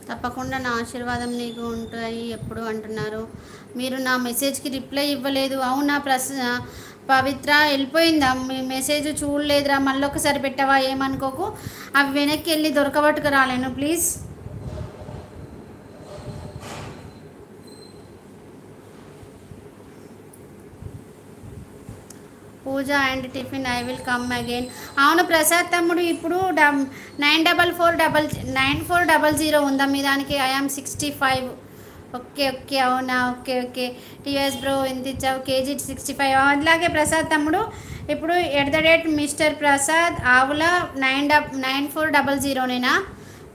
తప్పకుండా నా ఆశీర్వాదం నీకు ఉంటాయి ఎప్పుడు అంటున్నారు. మీరు నా మెసేజ్కి రిప్లై ఇవ్వలేదు. అవునా పవిత్ర వెళ్ళిపోయిందా? మీ మెసేజ్ చూడలేదురా, మళ్ళీ ఒకసారి పెట్టవా? ఏమనుకోకు, అవి వెనక్కి వెళ్ళి దొరకబట్టుకు రాలేను please. Puja and tiffin I will come again. అవును ప్రసాద్ తమ్ముడు, ఇప్పుడు 9400 ఉందా మీ దానికి? ఐఎమ్ 65. ఓకే ఓకే, అవునా, ఓకే ఓకే. టీఎస్ బ్రో ఎంత ఇచ్చావు? కేజీ 65. అలాగే ప్రసాద్ తమ్ముడు, ఇప్పుడు మిస్టర్ ప్రసాద్ ఆవుల 9400నేనా?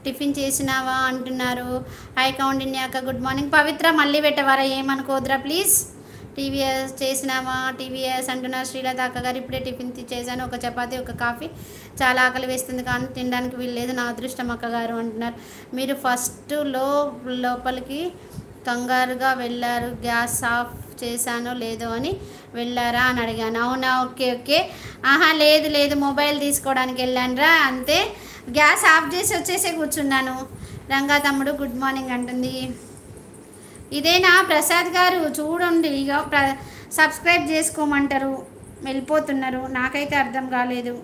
టిఫిన్ చేసినావా అంటున్నారు. హై కౌండిన్యాక గుడ్ మార్నింగ్. పవిత్ర మళ్ళీ పెట్టవారా? ఏమనుకోద్రా ప్లీజ్. టీవీఎస్ చేసినావా? టీవీఎస్ అంటున్నారు. శ్రీలత అక్క గారు, ఇప్పుడే టిఫిన్ చేశాను, ఒక చపాతీ ఒక కాఫీ. చాలా ఆకలి వేస్తుంది కానీ తినడానికి వీల్లేదు, నా అదృష్టం అక్క గారు అంటున్నారు. మీరు ఫస్ట్ లోపలికి కంగారుగా వెళ్ళారు, గ్యాస్ ఆఫ్ చేశానో లేదో అని వెళ్ళారా అని అడిగాను. అవునా, ఓకే ఓకే. ఆహా లేదు లేదు, మొబైల్ తీసుకోవడానికి వెళ్ళానురా అంతే. గ్యాస్ ఆఫ్ చేసి వచ్చేసే కూర్చున్నాను. రంగా తమ్ముడు గుడ్ మార్నింగ్ అంటుంది. ఇదేనా ప్రసాద్ గారు? చూడండి, ఇక సబ్స్క్రైబ్ చేసుకోమంటారు, వెళ్ళిపోతున్నారు. నాకైతే అర్థం కాలేదు.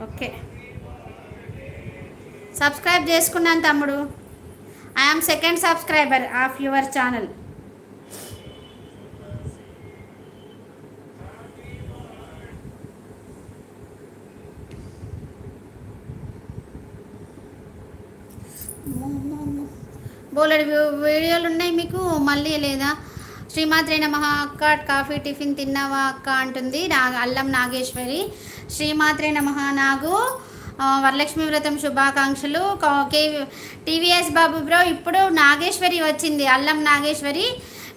ఓకే, సబ్స్క్రైబ్ చేసుకున్నాను తమ్ముడు. I'm second subscriber of your channel. బోలెడు వీడియోలు ఉన్నాయి మీకు, మళ్ళీ లేదా? శ్రీమాత్రే నమః అక్క, కాఫీ టిఫిన్ తిన్నావా అక్క అంటుంది అల్లం నాగేశ్వరి. శ్రీమాత్రే నమః. నాగు వరలక్ష్మి వ్రతం శుభాకాంక్షలు. టీవీఎస్ బాబు బ్రో, ఇప్పుడు నాగేశ్వరి వచ్చింది, అల్లం నాగేశ్వరి.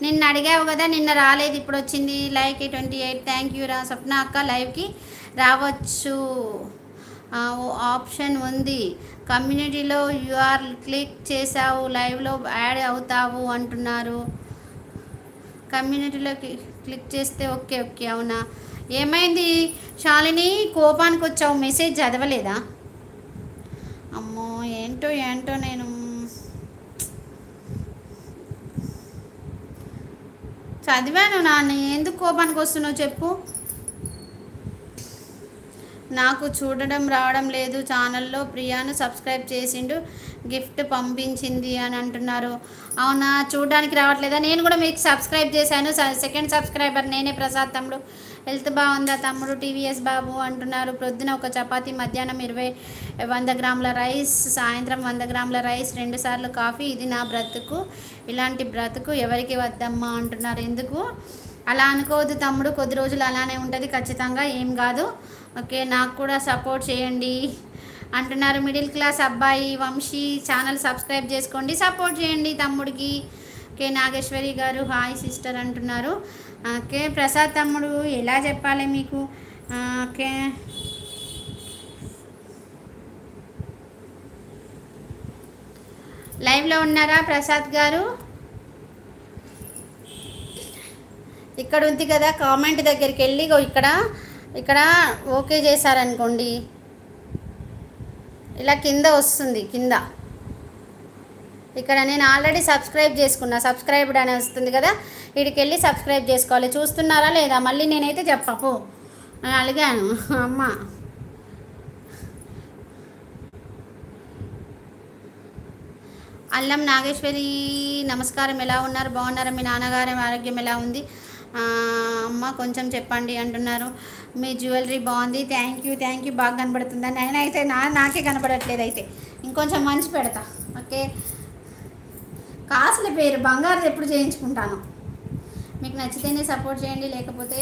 నిన్న అడిగావు కదా, నిన్న రాలేదు, ఇప్పుడు వచ్చింది. లైక్ 28. థ్యాంక్ యూ రా. స్వప్న అక్క, లైవ్కి రావచ్చు ఆప్షన్ ఉంది, కమ్యూనిటీలో యూఆర్ క్లిక్ చేసావు, లైవ్లో యాడ్ అవుతావు అంటున్నారు. కమ్యూనిటీలో క్లిక్ చేస్తే ఓకే ఓకే. అవునా, ఏమైంది శాలిని? కోపానికి వచ్చావు, మెసేజ్ చదవలేదా? అమ్మో, ఏంటో ఏంటో. నేను చదివాను నాన్న, ఎందుకు కోపానికి వస్తున్నావు చెప్పు. నాకు చూడడం రావడం లేదు. ఛానల్లో ప్రియాను సబ్స్క్రైబ్ చేసిండు, గిఫ్ట్ పంపించింది అని అంటున్నారు. అవునా, చూడడానికి రావట్లేదా? నేను కూడా మీకు సబ్స్క్రైబ్ చేశాను, సెకండ్ సబ్స్క్రైబర్ నేనే. ప్రసాద్ తమ్ముడు, హెల్త్ బాగుందా తమ్ముడు? టీవీఎస్ బాబు అంటున్నారు. ప్రొద్దున ఒక చపాతీ, మధ్యాహ్నం 100 గ్రాముల రైస్, సాయంత్రం 100 గ్రాముల రైస్, 2 సార్లు కాఫీ. ఇది నా బ్రతుకు, ఇలాంటి బ్రతుకు ఎవరికి వద్దమ్మా అంటున్నారు. ఎందుకు అలా అనుకోవద్దు తమ్ముడు, కొద్ది రోజులు అలానే ఉంటుంది ఖచ్చితంగా, ఏం కాదు. ఓకే, నాకు కూడా సపోర్ట్ చేయండి అంటున్నారు. మిడిల్ క్లాస్ అబ్బాయి వంశీ, ఛానల్ సబ్స్క్రైబ్ చేసుకోండి, సపోర్ట్ చేయండి తమ్ముడికి. ఓకే, నాగేశ్వరి గారు హాయ్ సిస్టర్ అంటున్నారు. ఓకే ప్రసాద్ తమ్ముడు, ఎలా చెప్పాలి మీకు? ఓకే, లైవ్లో ఉన్నారా ప్రసాద్ గారు? ఇక్కడ ఉంది కదా కామెంట్ దగ్గరికి వెళ్ళి ఇక్కడ ఓకే చేశారనుకోండి, ఇలా కింద వస్తుంది. కింద ఇక్కడ నేను ఆల్రెడీ సబ్స్క్రైబ్ చేసుకున్నా, సబ్స్క్రైబ్డ్ అని వస్తుంది కదా, వీడికి వెళ్ళి సబ్స్క్రైబ్ చేసుకోవాలి. చూస్తున్నారా లేదా? మళ్ళీ నేనైతే చెప్పకు అలిగాను అమ్మ. అల్లం నాగేశ్వరి నమస్కారం, ఎలా ఉన్నారు? బాగున్నారా? మీ నాన్నగారి ఆరోగ్యం ఎలా ఉంది అమ్మ? కొంచెం చెప్పండి అంటున్నారు. మీ జ్యువెలరీ బాగుంది. థ్యాంక్ యూ, బాగా కనబడుతుందా? నేనైతే నాకే కనబడట్లేదు, అయితే ఇంకొంచెం మంచి పెడతా. ఓకే, కాసుల పేరు బంగారు ఎప్పుడు చేయించుకుంటాను. మీకు నచ్చితేనే సపోర్ట్ చేయండి, లేకపోతే